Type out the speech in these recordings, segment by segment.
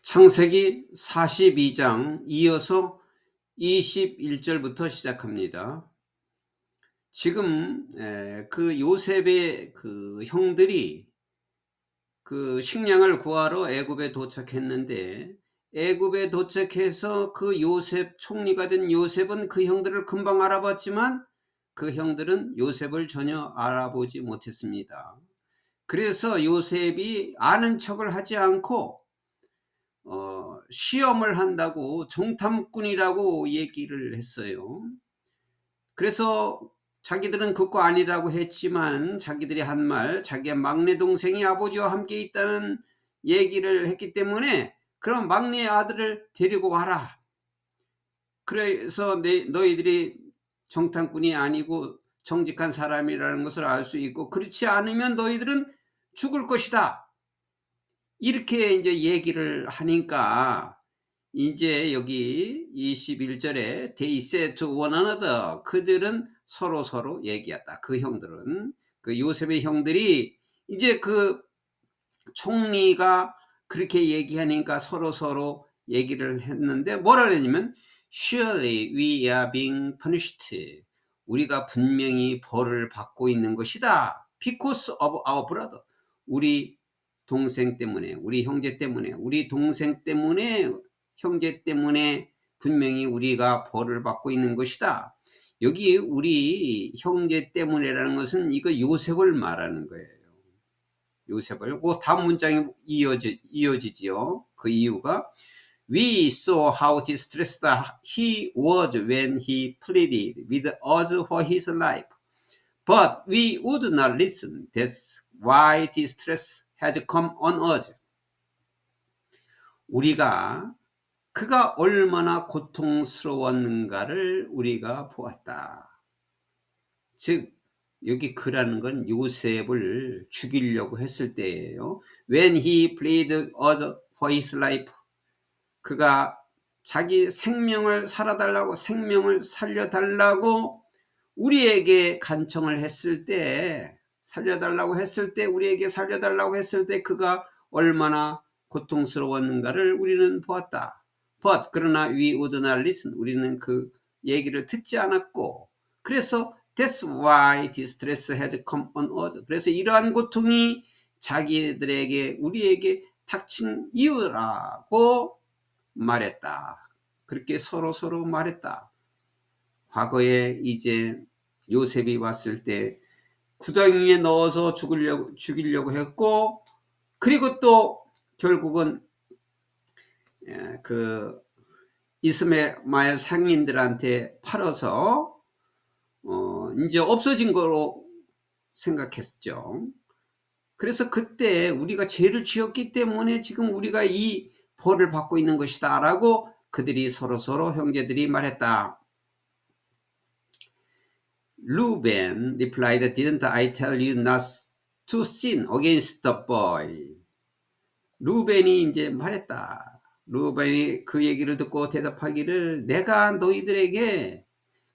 창세기 42장 이어서 21절부터 시작합니다. 지금 그 요셉의 그 형들이 그 식량을 구하러 애굽에 도착했는데, 애굽에 도착해서 그 요셉 총리가 된 요셉은 그 형들을 금방 알아봤지만 그 형들은 요셉을 전혀 알아보지 못했습니다. 그래서 요셉이 아는 척을 하지 않고 시험을 한다고 정탐꾼이라고 얘기를 했어요. 그래서 자기들은 그거 아니라고 했지만 자기들이 한 말, 자기의 막내 동생이 아버지와 함께 있다는 얘기를 했기 때문에 그럼 막내 아들을 데리고 와라. 그래서 너희들이 정탐꾼이 아니고 정직한 사람이라는 것을 알 수 있고, 그렇지 않으면 너희들은 죽을 것이다. 이렇게 이제 얘기를 하니까 이제 여기 21절에 They said to one another, 그들은 서로 얘기했다. 그 형들은, 그 요셉의 형들이 이제 그 총리가 그렇게 얘기하니까 서로 얘기를 했는데 뭐라 그랬냐면 Surely we are being punished. 우리가 분명히 벌을 받고 있는 것이다. Because of our brother. 우리 동생 때문에, 우리 형제 때문에, 우리 동생 때문에, 형제 때문에 분명히 우리가 벌을 받고 있는 것이다. 여기 우리 형제 때문에라는 것은 이거 요셉을 말하는 거예요. 요셉을. 그 다음 문장이 이어지지요. 그 이유가 We saw how distressed he was when he pleaded with us for his life. But we would not listen. That's why distress has come on us. 우리가 그가 얼마나 고통스러웠는가를 우리가 보았다. 즉 여기 그라는 건 요셉을 죽이려고 했을 때예요. When he pleaded us for his life. 그가 자기 생명을 살아달라고, 생명을 살려달라고 우리에게 간청을 했을 때, 살려달라고 했을 때, 우리에게 살려달라고 했을 때 그가 얼마나 고통스러웠는가를 우리는 보았다. But 그러나 we would not listen. 우리는 그 얘기를 듣지 않았고, 그래서 That's why distress has come on us. 그래서 이러한 고통이 자기들에게, 우리에게 닥친 이유라고 말했다. 그렇게 서로 말했다. 과거에 이제 요셉이 왔을 때 구덩이에 넣어서 죽이려고 했고, 그리고 또 결국은 그 이스마엘 상인들한테 팔아서 이제 없어진 거로 생각했죠. 그래서 그때 우리가 죄를 지었기 때문에 지금 우리가 이 벌을 받고 있는 것이다 라고 그들이 서로 형제들이 말했다. Reuben replied, Didn't I tell you not to sin against the boy? 루벤이 이제 말했다. 루벤이 그 얘기를 듣고 대답하기를, 내가 너희들에게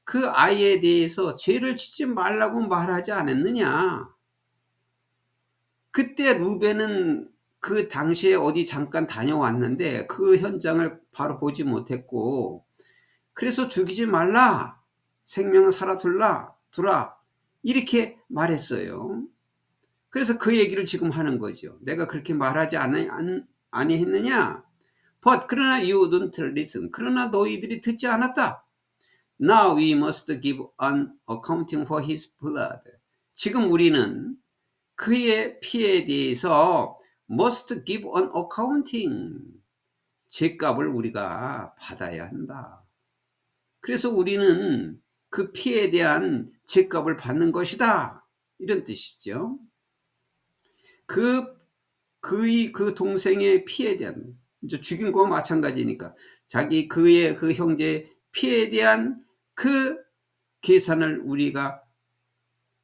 그 아이에 대해서 죄를 짓지 말라고 말하지 않았느냐. 그때 루벤은 그 당시에 어디 잠깐 다녀왔는데 그 현장을 바로 보지 못했고, 그래서 죽이지 말라, 생명을 살아두라 이렇게 말했어요. 그래서 그 얘기를 지금 하는 거죠. 내가 그렇게 말하지 아니했느냐. But 그러나 you didn't listen. 그러나 너희들이 듣지 않았다. Now we must give an accounting for his blood. 지금 우리는 그의 피에 대해서 must give an accounting. 죗값을 우리가 받아야 한다. 그래서 우리는 그 피에 대한 죗값을 받는 것이다. 이런 뜻이죠. 그의 그 동생의 피에 대한, 이제 죽인 거와 마찬가지니까 그의 그 형제의 피에 대한 그 계산을 우리가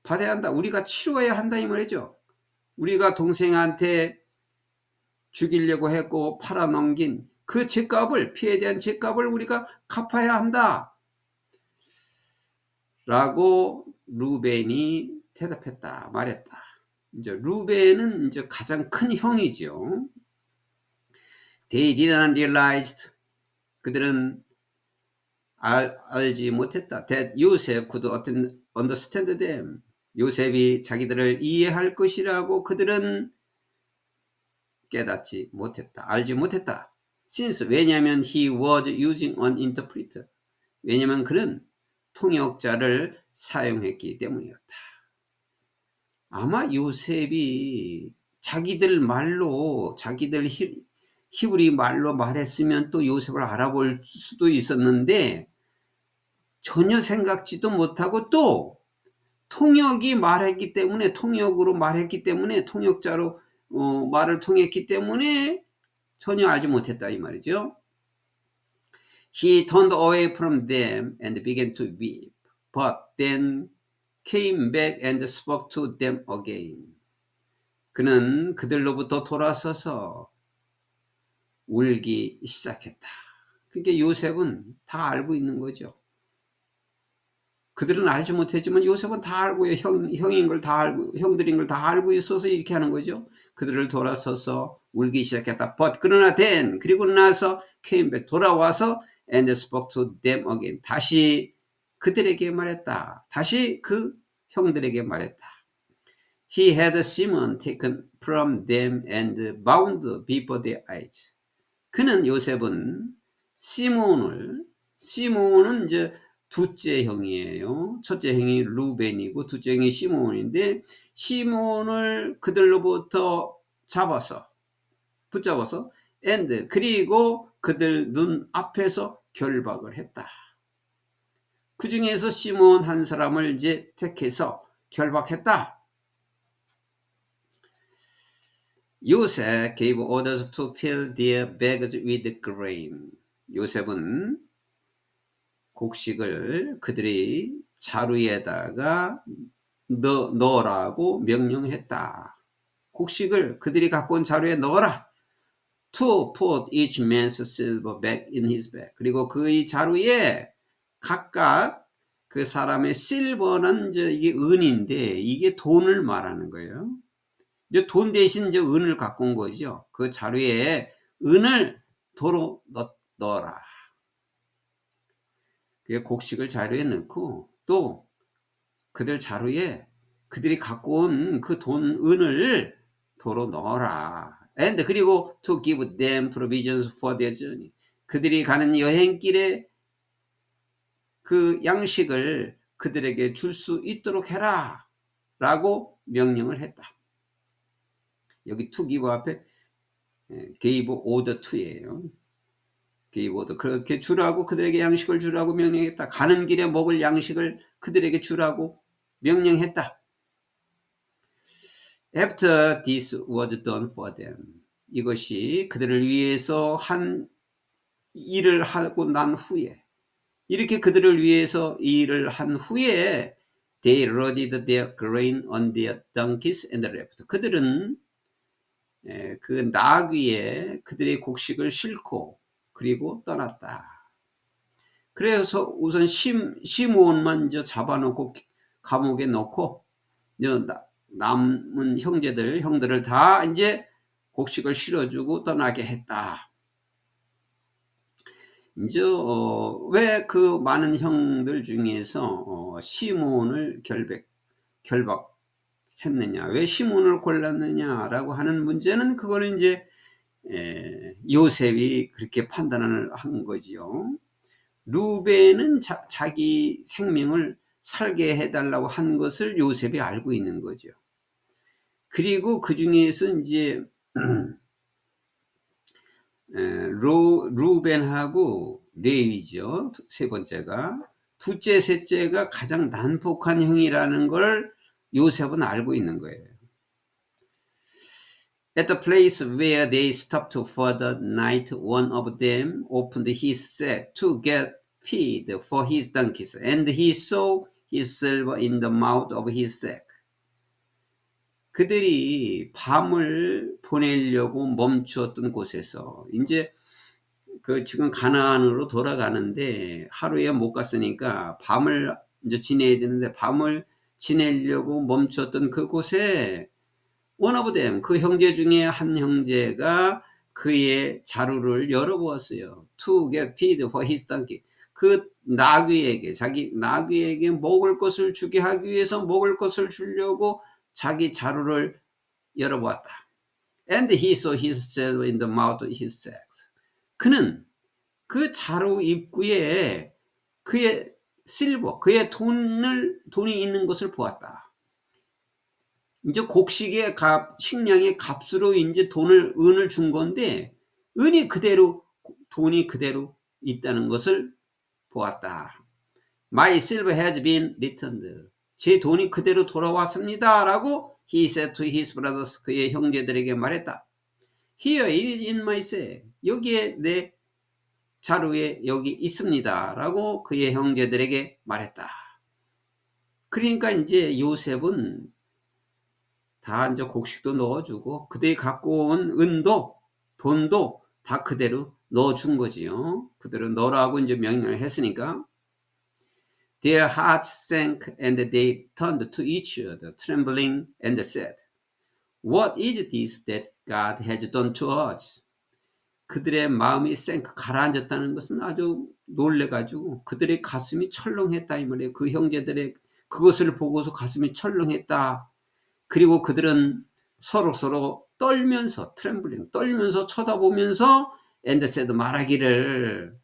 받아야 한다. 우리가 치러야 한다 이 말이죠. 우리가 동생한테 죽이려고 했고 팔아넘긴 그 죗값을, 피에 대한 죗값을 우리가 갚아야 한다 라고 루벤이 대답했다, 말했다. 이제 루벤은 이제 가장 큰 형이죠. They didn't realize, 그들은 알지 못했다. That Joseph could understand them. 요셉이 자기들을 이해할 것이라고 그들은 깨닫지 못했다. 알지 못했다. Since, 왜냐하면 he was using an interpreter. 왜냐하면 그는 통역자를 사용했기 때문이었다. 아마 요셉이 자기들 말로, 자기들 히브리 말로 말했으면 또 요셉을 알아볼 수도 있었는데 전혀 생각지도 못하고 또 통역이 말했기 때문에, 통역으로 말했기 때문에, 통역자로 말을 통했기 때문에 전혀 알지 못했다 이 말이죠. He turned away from them and began to weep, but then came back and spoke to them again. 그는 그들로부터 돌아서서 울기 시작했다. 그러니까 요셉은 다 알고 있는 거죠. 그들은 알지 못했지만 요셉은 다 알고요. 형인 걸 다 알고, 형들인 걸 다 알고 있어서 이렇게 하는 거죠. 그들을 돌아서서 울기 시작했다. But, 그러나 then, 그리고 나서 came back, 돌아와서 and spoke to them again. 다시 그들에게 말했다. 다시 그 형들에게 말했다. He had Simon taken from them and bound before their eyes. 그는 요셉은 시몬은 이제 둘째 형이에요. 첫째 형이 루벤이고 둘째 형이 시몬인데 시몬을 그들로부터 붙잡아서 and, 그리고 그들 눈 앞에서 결박을 했다. 그 중에서 시몬 한 사람을 이제 택해서 결박했다. Joseph gave orders to fill their bags with grain. 요셉은 곡식을 그들이 자루에다가 넣으라고 명령했다. 곡식을 그들이 갖고 온 자루에 넣어라. To put each man's silver bag in his bag. 그리고 그의 자루에 각각 그 사람의 실버는 이제 이게 은인데 이게 돈을 말하는 거예요. 이제 돈 대신 이제 은을 갖고 온 거죠. 그 자루에 은을 도로 넣어라. 곡식을 자루에 넣고 또 그들 자루에 그들이 갖고 온 그 은을 도로 넣어라. And, 그리고 to give them provisions for their journey. 그들이 가는 여행길에 그 양식을 그들에게 줄 수 있도록 해라 라고 명령을 했다. 여기 to give 앞에 gave order to예요. gave order. 그렇게 주라고, 그들에게 양식을 주라고 명령했다. 가는 길에 먹을 양식을 그들에게 주라고 명령했다. After this was done for them. 이것이 그들을 위해서 한 일을 하고 난 후에, 이렇게 그들을 위해서 일을 한 후에 they loaded their grain on their donkeys and left. 그들은 그 나귀에 그들의 곡식을 싣고 그리고 떠났다. 그래서 우선 시므온만 잡아놓고 감옥에 넣고 남은 형들을 다 이제 곡식을 실어주고 떠나게 했다. 이제 왜 그 많은 형들 중에서 시므온을 결박했느냐, 왜 시므온을 골랐느냐라고 하는 문제는 그거는 이제 요셉이 그렇게 판단을 한 거지요. 루벤은 자기 생명을 살게 해달라고 한 것을 요셉이 알고 있는 거죠. 그리고 그 중에서 이제 루벤하고 레위죠. 세 번째가, 둘째, 셋째가 가장 난폭한 형이라는 걸 요셉은 알고 있는 거예요. At the place where they stopped for the night, one of them opened his sack to get feed for his donkeys, and he saw his silver in the mouth of his sack. 그들이 밤을 보내려고 멈추었던 곳에서 이제 지금 가나안으로 돌아가는데 하루에 못 갔으니까 밤을 이제 지내야 되는데 밤을 지내려고 멈추었던 그곳에 one of them, 그 형제 중에 한 형제가 그의 자루를 열어보았어요. To get feed for his donkey. 그 나귀에게, 자기 나귀에게 먹을 것을 주게 하기 위해서 먹을 것을 주려고 자기 자루를 열어보았다. And he saw his silver in the mouth of his sacks. 그는 그 자루 입구에 그의 실버, 그의 돈이 있는 것을 보았다. 이제 곡식의 값, 식량의 값으로 이제 은을 준 건데, 은이 그대로, 돈이 그대로 있다는 것을 보았다. My silver has been returned. 제 돈이 그대로 돌아왔습니다. 라고 he said to his brothers. 그의 형제들에게 말했다. Here it is in my sack. 여기에 내 자루에 여기 있습니다. 라고 그의 형제들에게 말했다. 그러니까 이제 요셉은 다 이제 곡식도 넣어주고 그들이 갖고 온 은도 돈도 다 그대로 넣어준 거지요. 그대로 넣으라고 이제 명령을 했으니까. Their hearts sank and they turned to each other, trembling, and said, What is this that God has done to us? 그들의 마음이 가라앉았다는 것은 아주 놀래가지고 그들의 가슴이 철렁했다 이 말이에요. 그 형제들의 그것을 보고서 가슴이 철렁했다. 그리고 그들은 서로 떨면서 떨면서 쳐다보면서 and said 말하기를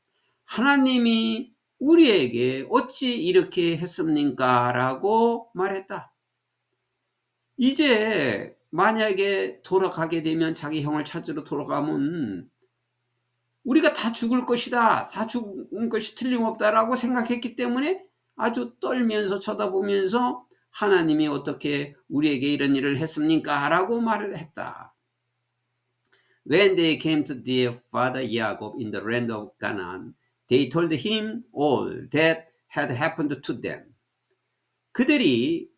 하나님이 우리에게 어찌 이렇게 했습니까? 라고 말했다. 이제 만약에 돌아가게 되면 자기 형을 찾으러 돌아가면 우리가 다 죽을 것이다. 다 죽은 것이 틀림없다라고 생각했기 때문에 아주 떨면서 쳐다보면서 하나님이 어떻게 우리에게 이런 일을 했습니까? 라고 말을 했다. When they came to their father Jacob in the land of Canaan, they told him all that had happened to them. 그들이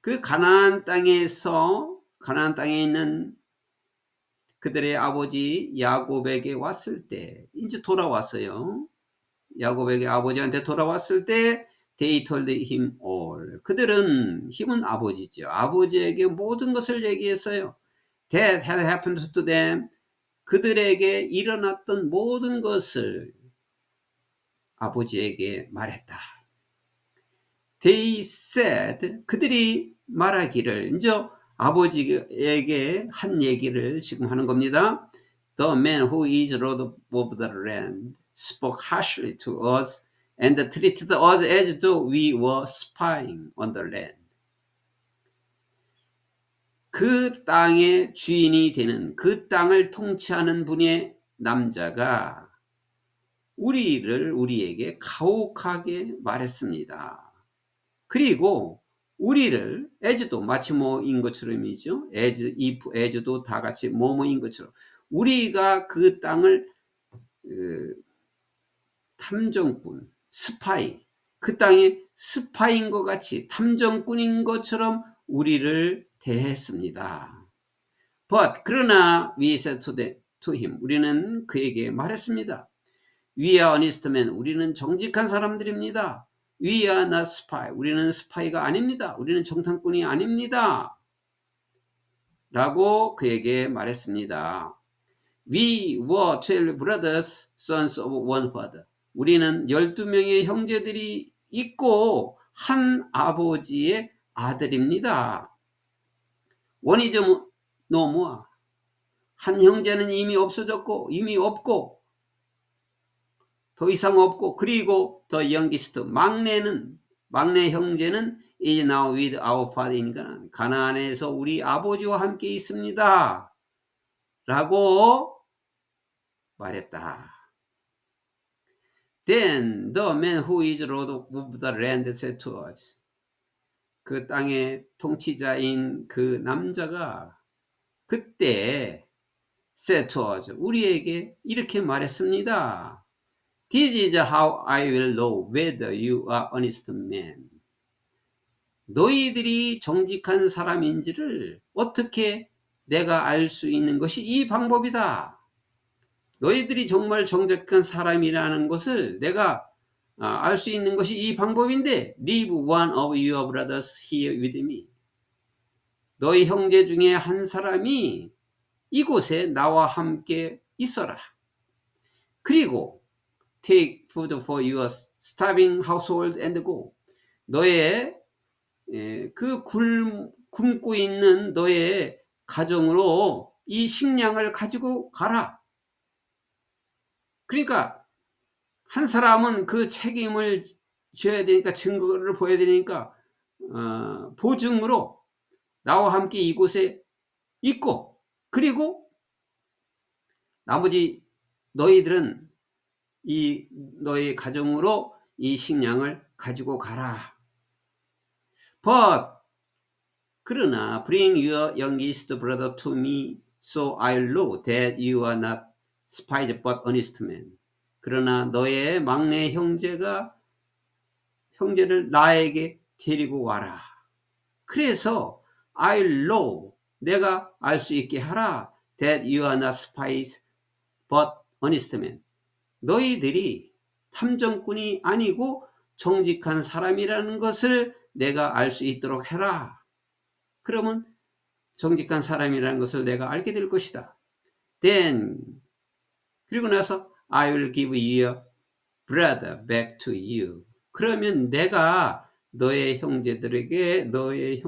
그 가나안 땅에 있는 그들의 아버지 야곱에게 왔을 때, 이제 돌아왔어요. 야곱에게 아버지한테 돌아왔을 때 they told him all. 그들은 힘은 아버지죠. 아버지에게 모든 것을 얘기했어요. That had happened to them. 그들에게 일어났던 모든 것을 아버지에게 말했다. They said. 그들이 말하기를 이제 아버지에게 한 얘기를 지금 하는 겁니다. The man who is lord of the land spoke harshly to us and treated us as though we were spying on the land. 그 땅의 주인이 되는 그 땅을 통치하는 분의 남자가 우리에게 가혹하게 말했습니다. 그리고 우리를 as도 마치 뭐인 것처럼이죠. as, if, as도 다 같이 뭐뭐인 것처럼 우리가 그 땅을 탐정꾼, 스파이, 그 땅의 스파인 것 같이 탐정꾼인 것처럼 우리를 대했습니다. But 그러나 we said to him 우리는 그에게 말했습니다. We are honest men. 우리는 정직한 사람들입니다. We are not spy. 우리는 스파이가 아닙니다. 우리는 정탐꾼이 아닙니다. 라고 그에게 말했습니다. We were 12 brothers, sons of one father. 우리는 12명의 형제들이 있고 한 아버지의 아들입니다. One is no more. 한 형제는 이미 없어졌고 이미 없고 더 이상 없고 그리고 the youngest 막내 형제는 is now with our father이니까 가나안에서 우리 아버지와 함께 있습니다. 라고 말했다. Then the man who is lord of the land said to us. 그 땅의 통치자인 그 남자가 그때 said to us. 우리에게 이렇게 말했습니다. This is how I will know whether you are honest men. 너희들이 정직한 사람인지를 어떻게 내가 알 수 있는 것이 이 방법이다. 너희들이 정말 정직한 사람이라는 것을 내가 알 수 있는 것이 이 방법인데 Leave one of your brothers here with me. 너희 형제 중에 한 사람이 이곳에 나와 함께 있어라. 그리고 take food for your starving household and go. 너의 그 굶고 있는 너의 가정으로 이 식량을 가지고 가라. 그러니까 한 사람은 그 책임을 져야 되니까, 증거를 보여야 되니까 보증으로 나와 함께 이곳에 있고, 그리고 나머지 너희들은 이 너희 가정으로 이 식량을 가지고 가라. But 그러나 bring your youngest brother to me, so I'll know that you are not spies but honest men. 그러나 너의 막내 형제를 나에게 데리고 와라. 그래서 I'll know, 내가 알 수 있게 하라. That you are not spies but honest men. 너희들이 탐정꾼이 아니고 정직한 사람이라는 것을 내가 알 수 있도록 해라. 그러면 정직한 사람이라는 것을 내가 알게 될 것이다. Then 그리고 나서 I will give your brother back to you. 그러면 내가 너의 형제를 너희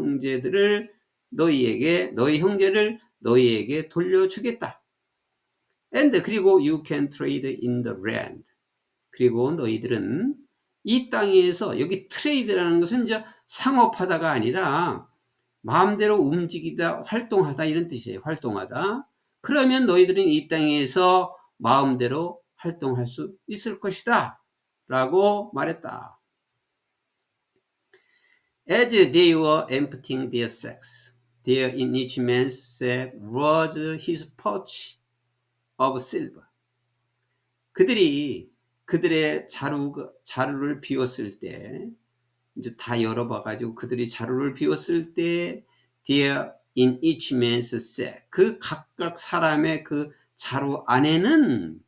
형제를 너희에게 돌려주겠다. And 그리고 you can trade in the land. 그리고 너희들은 이 땅에서, 여기 트레이드라는 것은 이제 상업하다가 아니라 마음대로 움직이다, 활동하다 이런 뜻이에요. 활동하다. 그러면 너희들은 이 땅에서 마음대로 활동할 수 있을 것이다 라고 말했다. As they were emptying their sacks, there in each man's sack was his pouch of silver. 그들이 그들의 자루를 비웠을 때, 이제 다 열어봐가지고 그들이 자루를 비웠을 때, there in each man's sack, 그 각각 사람의 그 자루 안에는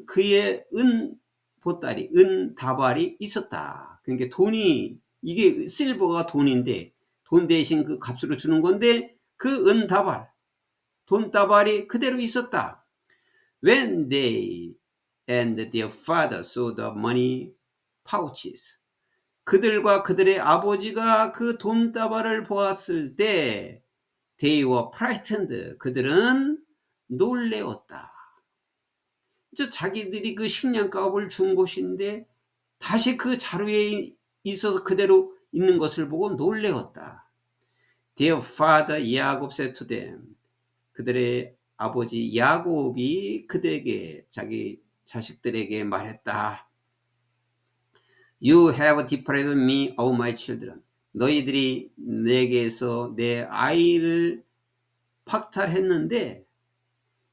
그의 은 보따리, 은 다발이 있었다. 그러니까 돈이, 이게 실버가 돈인데, 돈 대신 그 값으로 주는 건데, 그 은 다발, 돈 다발이 그대로 있었다. When they and their father saw the money pouches, 그들과 그들의 아버지가 그 돈다발을 보았을 때 they were frightened, 그들은 놀래었다. 자기들이 그 식량값을 준 곳인데 다시 그 자루에 있어서 그대로 있는 것을 보고 놀래었다. Their father Jacob said to them, 그들의 아버지 야곱이 그들에게, 자기 자식들에게 말했다. You have deprived me of my children. 너희들이 내게서 내 아이를 박탈했는데,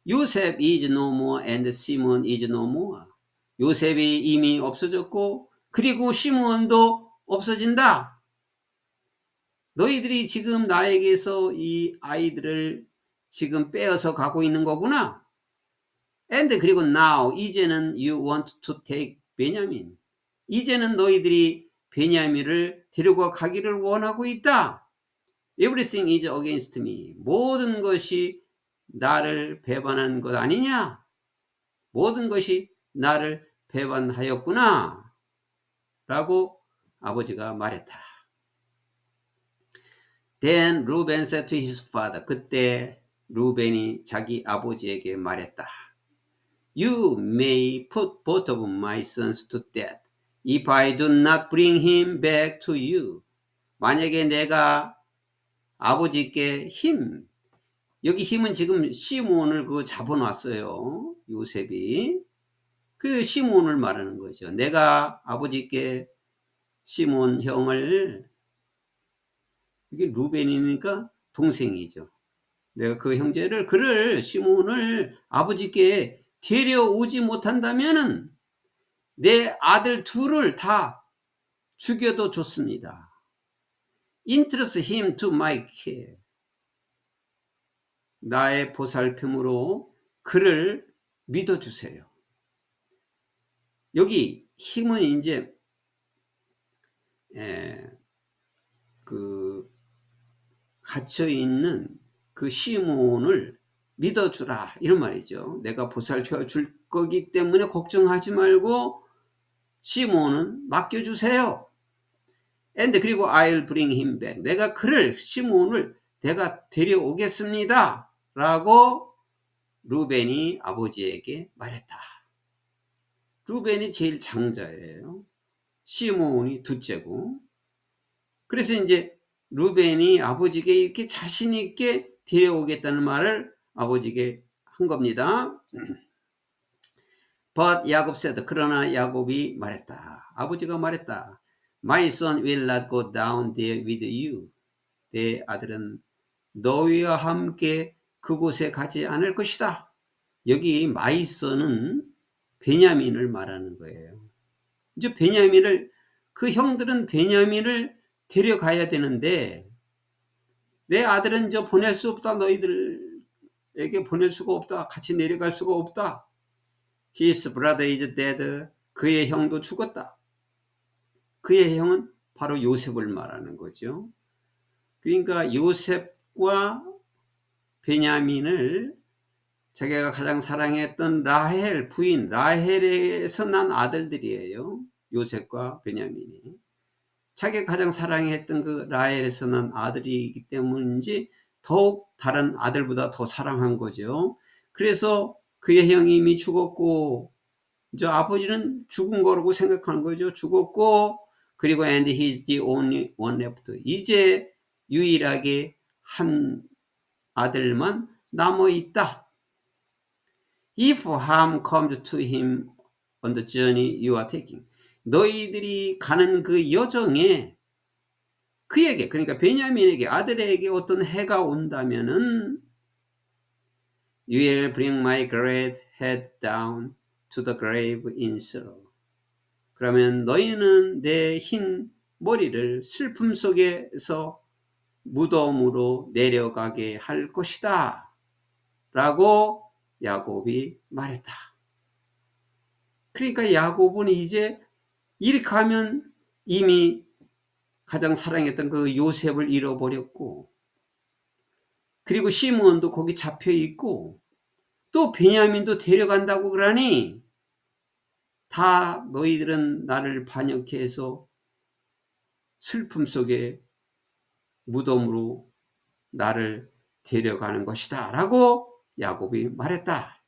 요셉 is no more and Simon is no more. 요셉이 이미 없어졌고 그리고 시므온도 없어진다. 너희들이 지금 나에게서 이 아이들을 지금 빼어서 가고 있는 거구나. And 그리고 now, 이제는 you want to take 베냐민. 이제는 너희들이 베냐민을 데리고 가기를 원하고 있다. Everything is against me. 모든 것이 나를 배반한 것 아니냐? 모든 것이 나를 배반하였구나 라고 아버지가 말했다. Then Reuben said to his father, 그때 루벤이 자기 아버지에게 말했다. You may put both of my sons to death if I do not bring him back to you. 만약에 내가 아버지께 여기 힘은 지금 시므온을 잡아놨어요. 요셉이 그 시므온을 말하는 거죠. 내가 아버지께 시므온 형을, 이게 루벤이니까 동생이죠. 내가 그 형제를, 시므온을 아버지께 데려오지 못한다면은 내 아들 둘을 다 죽여도 좋습니다. Interest him to my care. 나의 보살핌으로 그를 믿어주세요. 여기 힘은 이제 그 갇혀있는 그 시므온을 믿어주라 이런 말이죠. 내가 보살펴 줄 거기 때문에 걱정하지 말고 시몬은 맡겨주세요. And 그리고 I'll bring him back. 내가 그를 시몬을 내가 데려오겠습니다. 라고 루벤이 아버지에게 말했다. 루벤이 제일 장자예요. 시몬이 둘째고. 그래서 이제 루벤이 아버지에게 이렇게 자신 있게 데려오겠다는 말을 아버지에게 한 겁니다. But 야곱 said, 그러나 야곱이 말했다. 아버지가 말했다. My son will not go down there with you. 내 아들은 너희와 함께 그곳에 가지 않을 것이다. 여기 my son은 베냐민을 말하는 거예요. 이제 베냐민을, 그 형들은 베냐민을 데려가야 되는데 내 아들은 저 보낼 수 없다. 너희들에게 보낼 수가 없다. 같이 내려갈 수가 없다. His brother is dead. 그의 형도 죽었다. 그의 형은 바로 요셉을 말하는 거죠. 그러니까 요셉과 베냐민을 자기가 가장 사랑했던 라헬 부인 라헬에서 난 아들들이에요. 요셉과 베냐민이. 자기가 가장 사랑했던 그 라헬에서 난 아들이기 때문인지 더욱 다른 아들보다 더 사랑한 거죠. 그래서 그의 형이 이미 죽었고 저 아버지는 죽은 거라고 생각하는 거죠. 죽었고 그리고 and he's the only one left. 이제 유일하게 한 아들만 남아 있다. If harm comes to him on the journey you are taking. 너희들이 가는 그 여정에 그에게, 그러니까 베냐민에게, 아들에게 어떤 해가 온다면은 You will bring my great head down to the grave in sorrow. 그러면 너희는 내 흰 머리를 슬픔 속에서 무덤으로 내려가게 할 것이다. 라고 야곱이 말했다. 그러니까 야곱은 이제 이렇게 하면 이미 가장 사랑했던 그 요셉을 잃어버렸고 그리고 시몬도 거기 잡혀 있고 또 베냐민도 데려간다고 그러니 다 너희들은 나를 반역해 서 슬픔 속에 무덤으로 나를 데려가는 것이다 라고 야곱이 말했다.